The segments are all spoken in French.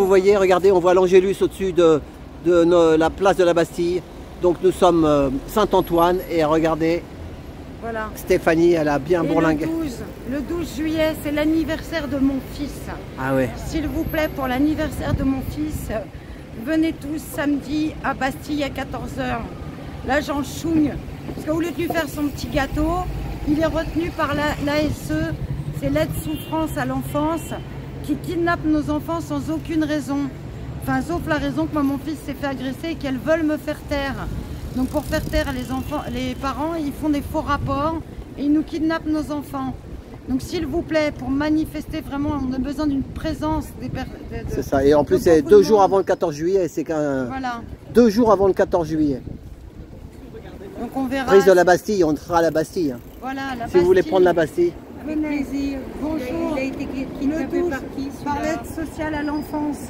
vous voyez, regardez, on voit l'Angélus au-dessus de la place de la Bastille. Donc nous sommes Saint-Antoine et regardez, Voilà. Stéphanie, elle a bien Et bourlingué. le 12 juillet, c'est l'anniversaire de mon fils. Ah ouais. S'il vous plaît, pour l'anniversaire de mon fils, venez tous samedi à Bastille à 14 h. L'agent Choung, parce qu'au lieu de lui faire son petit gâteau, il est retenu par l'ASE, c'est l'aide souffrance à l'enfance, qui kidnappe nos enfants sans aucune raison. Enfin, sauf la raison que moi, mon fils s'est fait agresser et qu'elles veulent me faire taire. Donc pour faire taire les enfants, les parents, ils font des faux rapports et ils nous kidnappent nos enfants. Donc s'il vous plaît, pour manifester vraiment, on a besoin d'une présence des C'est ça, et en plus c'est 2 jours avant le 14 juillet, c'est qu'un... Voilà. 2 jours avant le 14 juillet. Donc on verra. Prise de la Bastille, on sera à la Bastille. Hein. Voilà, la Si Bastille. vous voulez prendre la Bastille. Avec plaisir. Bonjour. Il a été kidnappé par qui, Par l'aide sociale à l'enfance.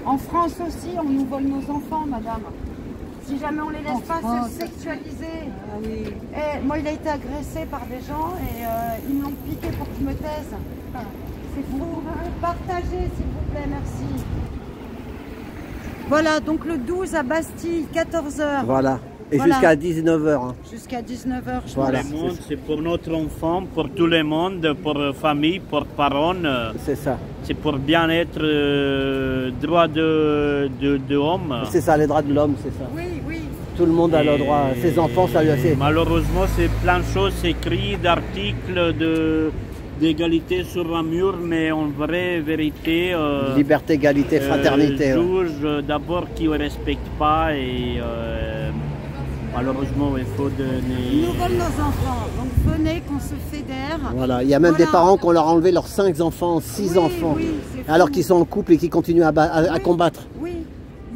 En France aussi, on nous vole nos enfants, madame. Si jamais on les laisse pas se sexualiser. Ah oui. Et moi, il a été agressé par des gens et ils me l'ont piqué pour que je me taise. C'est fou. Partagez, s'il vous plaît, merci. Voilà, donc le 12 à Bastille, 14 h. Voilà. Et Voilà. jusqu'à 19 h. Hein. Jusqu'à 19 h, je Voilà. pense. C'est pour notre enfant, pour tout le monde, pour famille, pour parents. C'est ça. C'est pour bien-être, droit de homme. C'est ça, les droits de l'homme, c'est ça. Oui, oui. Tout le monde a le droit. Ses enfants, ça lui a fait. Malheureusement, c'est plein de choses écrites, d'articles, d'égalité sur un mur, mais en vraie vérité... Liberté, égalité, fraternité. Ouais. Juge d'abord qui ne respectent pas et malheureusement il faut donner... Ils nous volent nos enfants, donc venez qu'on se fédère. Voilà, il y a même Voilà. des parents qui ont leur enlevé leurs 5 enfants, 6 Oui, enfants, oui, c'est fou. alors qu'ils sont en couple et qui continuent à Oui. combattre. Oui,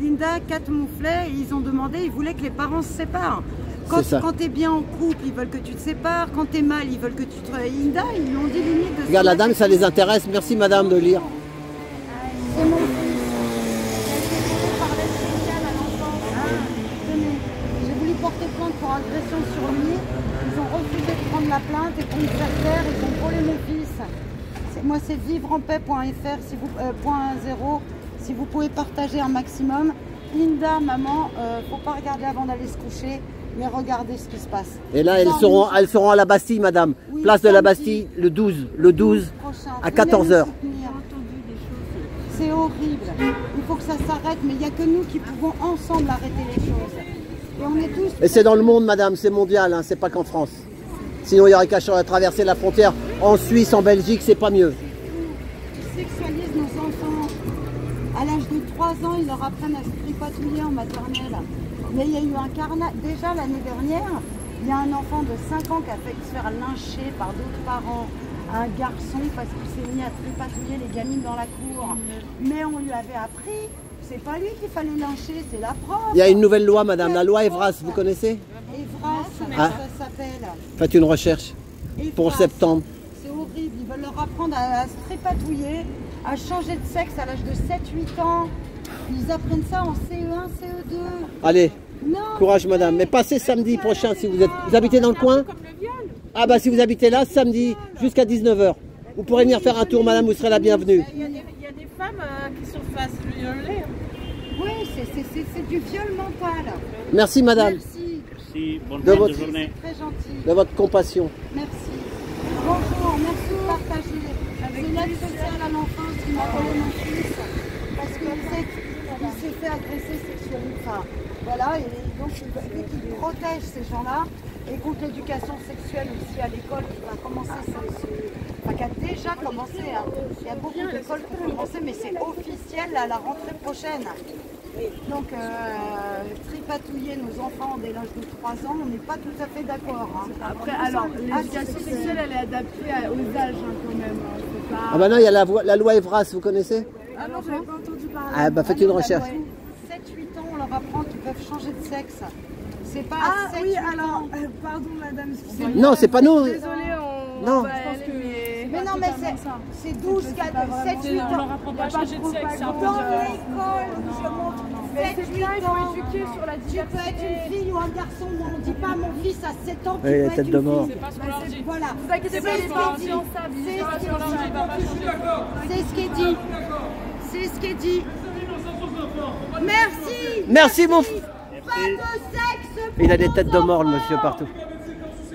Linda, Kat Mouflet, ils ont demandé, ils voulaient que les parents se séparent. Quand, C'est ça. quand tu es bien en couple, ils veulent que tu te sépares. Quand tu es mal, ils veulent que tu te... Linda, ils l'ont dit limite de... Regarde la dame, ça les intéresse. Merci madame de lire. C'est mon fils. Par l'aide sociale à l'enfance. Tenez, j'ai voulu porter plainte pour agression sur lui. Ils ont refusé de prendre la plainte et pour me faire taire, ils ont volé mon fils. Moi, c'est vivre-en-paix.fr, si vous, .0, si vous pouvez partager un maximum. Linda, maman, faut pas regarder avant d'aller se coucher, mais regardez ce qui se passe. Et là, elles seront à la Bastille, madame. Oui, Place de la samedi. Bastille, le 12 prochain. à Venez 14 nous h. soutenir. C'est horrible. Il faut que ça s'arrête, mais il n'y a que nous qui pouvons ensemble arrêter les choses. Et on est tous... Et c'est dans le monde, madame, c'est mondial, hein, c'est pas qu'en France. Sinon, il y aurait qu'à traverser la frontière en Suisse, en Belgique, c'est pas mieux. Ils sexualisent nos enfants. À l'âge de 3 ans, ils leur apprennent à se tripatouiller en maternelle. Mais il y a eu un carnage. Déjà l'année dernière, il y a un enfant de 5 ans qui a fait se faire lyncher par d'autres parents. Un garçon parce qu'il s'est mis à tripatouiller les gamines dans la cour. Mais on lui avait appris, c'est pas lui qu'il fallait lyncher, c'est la prof. Il y a une nouvelle loi, madame, la loi Evras, vous connaissez? Evras, Ah. ça s'appelle. Faites une recherche pour Evras. septembre. C'est horrible, ils veulent leur apprendre à se tripatouiller, à changer de sexe à l'âge de 7-8 ans. Ils apprennent ça en CE1, CE2. Allez, Non, courage, madame. Mais passez samedi prochain si vous êtes... Vous habitez dans le coin? Ah bah si vous habitez là, samedi jusqu'à 19 h. Vous pourrez venir faire un tour, madame, vous serez la bienvenue. Il y a des femmes qui se fassent violer. oui, c'est du viol mental. Merci, madame, Merci, Merci, bonne De fin votre- de journée. c'est très gentil. de votre compassion. Merci. Bonjour, merci de partager. C'est l'aide sociale à l'enfance qui m'a volé mon fils parce qu'il s'est fait agresser sexuellement. Enfin, voilà, et donc vu qu'il protège ces gens-là et contre l'éducation sexuelle aussi à l'école qui va commencer, enfin, qui a déjà commencé. Hein. Il y a beaucoup d'écoles qui ont commencé, mais c'est officiel à la rentrée prochaine. Donc, tripatouiller nos enfants dès l'âge de 3 ans, on n'est pas tout à fait d'accord. Hein. Après, alors, l'éducation sexuelle, elle est adaptée aux âges quand même. C'est pas... Ah bah non, il y a la loi Evras, vous connaissez? Ah non, j'avais pas entendu parler. Ah bah faites une recherche. 7-8 ans, on leur apprend qu'ils peuvent changer de sexe. C'est pas Ah à 7-8 oui, ans. alors, pardon madame, excusez-moi. Non, c'est pas nous. Désolée, on... Non. va aller, Mais non, mais c'est 12, 4, 7-8 ans. on va pas changer de sexe. Dans l'école, je montre Mais c'est bien, il 7-8 ans. faut éduquer sur la Tu diversité. peux être une fille ou un garçon, mais on ne dit pas à mon fils à 7 ans Oui, qu'il la peut tête être de une mort. fille. C'est pas ce qu'on leur dit. Voilà. Vous inquiétez pas, C'est ils ce sont qui est dit. influençables. C'est ce qui est dit. Il va pas changer. C'est ce qui est dit. C'est ce qui est dit. Merci. Merci mon... Pas de sexe. Il a des têtes de mort, le monsieur, partout.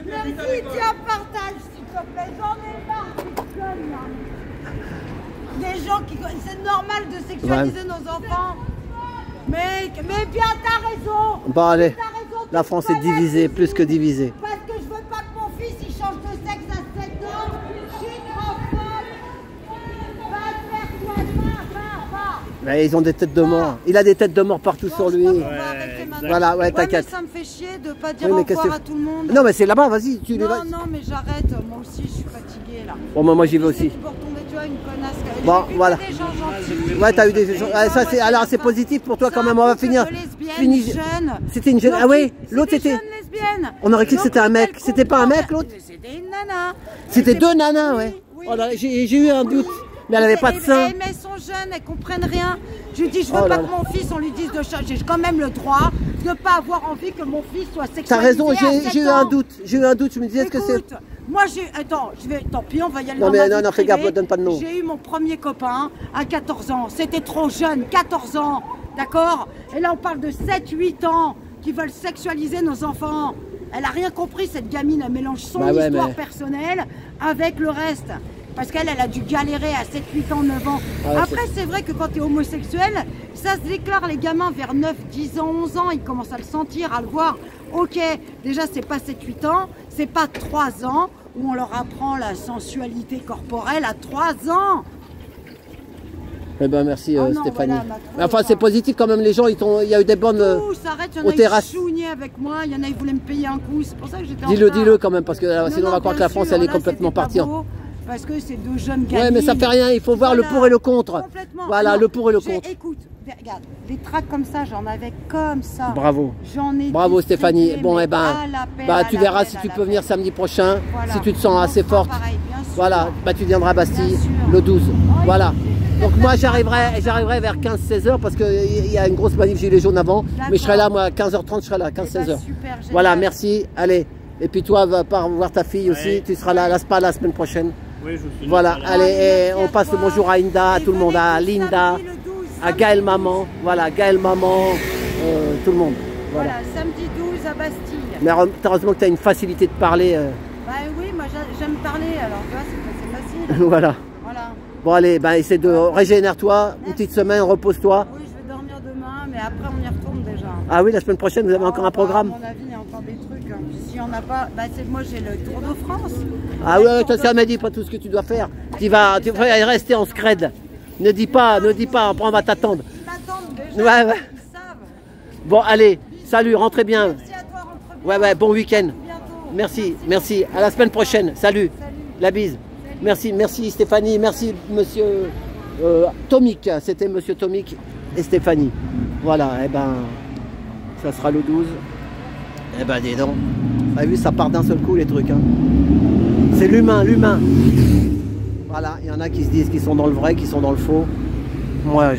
Merci, tiens, partage, s'il te plaît. J'en ai marre, ces connes, là. Des gens qui... C'est normal de sexualiser nos enfants. Mais bien, t'as raison. Bon, allez. T'as raison, La France est divisée, plus que divisée. Parce que je veux pas que mon fils il change de sexe à 7 ans. Je suis trop folle. Va te faire toi, va. Mais ils ont des têtes de mort. Il a des têtes de mort partout sur lui. On va arrêter maintenant. Voilà, ouais, t'inquiète. Mais ça me fait chier de pas dire Oui, mais au qu'est-ce revoir que- à tout le monde. Non, mais c'est là-bas, vas-y, tu les Non, vas. non, mais j'arrête. Moi aussi, je suis fatiguée là. Bon, moi j'y vais aussi. Pour tomber, tu vois, une connasse. Bon, J'ai vu voilà. que des gens gentils. Ouais, t'as eu des... Ouais, ça, c'est... Alors, c'est positif pour toi quand même, on va finir. Jeune. C'était une jeune... Ah oui, l'autre c'était... Jeune lesbienne. On aurait cru que c'était un mec. C'était pas un mec, l'autre? C'était une nana. C'était deux nanas, ouais. Oui. Oh là, j'ai eu un doute. Mais elle avait pas de sein. Mais elles sont jeunes, elles comprennent rien. Je lui dis, je veux Oh là pas là. que mon fils, on lui dise de changer. J'ai quand même le droit de ne pas avoir envie que mon fils soit sexualisé. T'as raison, à 7 j'ai eu ans. un doute. J'ai eu un doute, je me disais, est-ce que c'est... Écoute, moi j'ai... Attends, tant pis, on va y aller Non, dans mais ma non, vie non, fais privée. gaffe, donne pas de nom. J'ai eu mon premier copain à 14 ans. C'était trop jeune, 14 ans. D'accord? Et là, on parle de 7-8 ans qui veulent sexualiser nos enfants. Elle a rien compris, cette gamine. Elle mélange son Bah ouais, histoire mais- personnelle avec le reste. Parce qu'elle, elle a dû galérer à 7, 8 ans, 9 ans. Ah ouais, Après, c'est vrai que quand tu es homosexuel, ça se déclare, les gamins, vers 9, 10 ans, 11 ans, ils commencent à le sentir, à le voir. Ok, déjà, c'est pas 7, 8 ans, c'est pas 3 ans où on leur apprend la sensualité corporelle à 3 ans. Eh ben merci Oh non, Stéphanie. voilà, ma trop Mais enfin c'est faim. positif quand même, les gens, il y a eu des bonnes... Tous, arrête, il y en aux a terrasses. qui chougnaient avec moi, il y en a qui voulaient me payer un coup, c'est pour ça que j'étais en Dis-le, retard. dis-le quand même, parce que Non, sinon on va non, croire que bien la France sûr, elle est là, complètement c'était pas partie. beau, parce que c'est deux jeunes gamines. Ouais, mais ça fait rien, il faut voir le Voilà. pour et le contre. Complètement. Voilà, Non, le pour et le contre. Écoute, regarde, des tracts comme ça, j'en avais comme ça. Bravo. J'en ai Bravo distribué, Stéphanie. Bon, mais eh ben, à l'appel, bah, à tu verras l'appel, si à tu peux l'appel. venir samedi prochain, Voilà. si tu te sens On assez fera forte. pareil, bien sûr. Voilà, bah, tu viendras à Bastille Bien sûr. le 12. Voilà. Donc moi j'arriverai vers 15-16 heures parce qu'il y a une grosse manif gilet jaune avant. Mais je serai là, moi à 15h30, je serai là, 15-16 Eh ben, heures. super, génial. Voilà, merci. Allez. Et puis toi, va pas voir ta fille aussi. Ouais. Tu seras là à la SPA la semaine prochaine. Oui, je suis Voilà, là. allez, Merci on à passe le toi. bonjour à Inda, à Et tout le monde, venez à tous Linda, samedi le 12, à samedi Gaël 12. Maman. Voilà, Gaël Maman, tout le monde. Voilà. Voilà, samedi 12 à Bastille. Mais heureusement que tu as une facilité de parler. Bah oui, moi j'aime parler, alors tu vois, c'est facile. Voilà. Voilà. Bon, allez, ben, essaie de régénère-toi, une petite semaine, repose-toi. Oui, je vais dormir demain, mais après on y retourne déjà. Ah oui, la semaine prochaine, vous avez encore un programme? À mon avis, il y a encore des trucs. Hein. Puis s'il n'y en a pas, bah moi j'ai le Tour de France. Ah ouais, ça m'a dit pas tout ce que tu dois faire. Tu vas rester en scred. Ne dis pas, après on va t'attendre. Ils m'attendent déjà. Ouais, ouais. Ils savent. Bon, allez, salut, rentrez bien. Merci à toi, rentre bien. Ouais, bon week-end. Bientôt. Merci. À la semaine prochaine. Salut. Salut. La bise. Merci Stéphanie. Merci monsieur Tomic. C'était monsieur Tomic et Stéphanie. Voilà, et ben, ça sera le 12. Eh ben, dis donc. Vous avez vu, ça part d'un seul coup les trucs. Hein. C'est l'humain. Voilà, il y en a qui se disent qu'ils sont dans le vrai, qui sont dans le faux. Moi,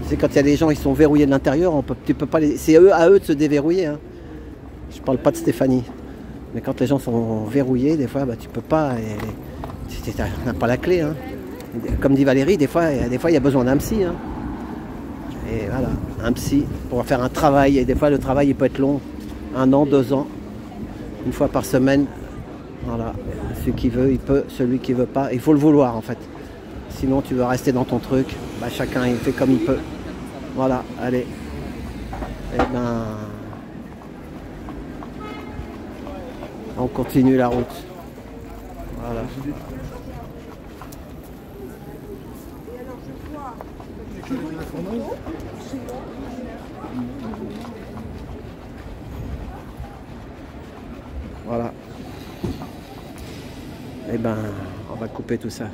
c'est quand il y a des gens qui sont verrouillés de l'intérieur, tu peux pas les... C'est à eux de se déverrouiller. Hein. Je parle pas de Stéphanie. Mais quand les gens sont verrouillés, des fois, bah, tu peux pas. Tu n'as pas la clé. Hein. Comme dit Valérie, des fois, il y a besoin d'un psy. Hein. Et voilà, un psy pour faire un travail. Et des fois, le travail, il peut être long. 1 an, 2 ans. Une fois par semaine. Voilà. Celui qui veut, il peut. Celui qui veut pas, il faut le vouloir, en fait. Sinon, tu veux rester dans ton truc. Bah, chacun, il fait comme il peut. Voilà, allez. Et ben... On continue la route. Voilà. Voilà. Et ben, on va couper tout ça.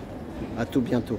À tout bientôt.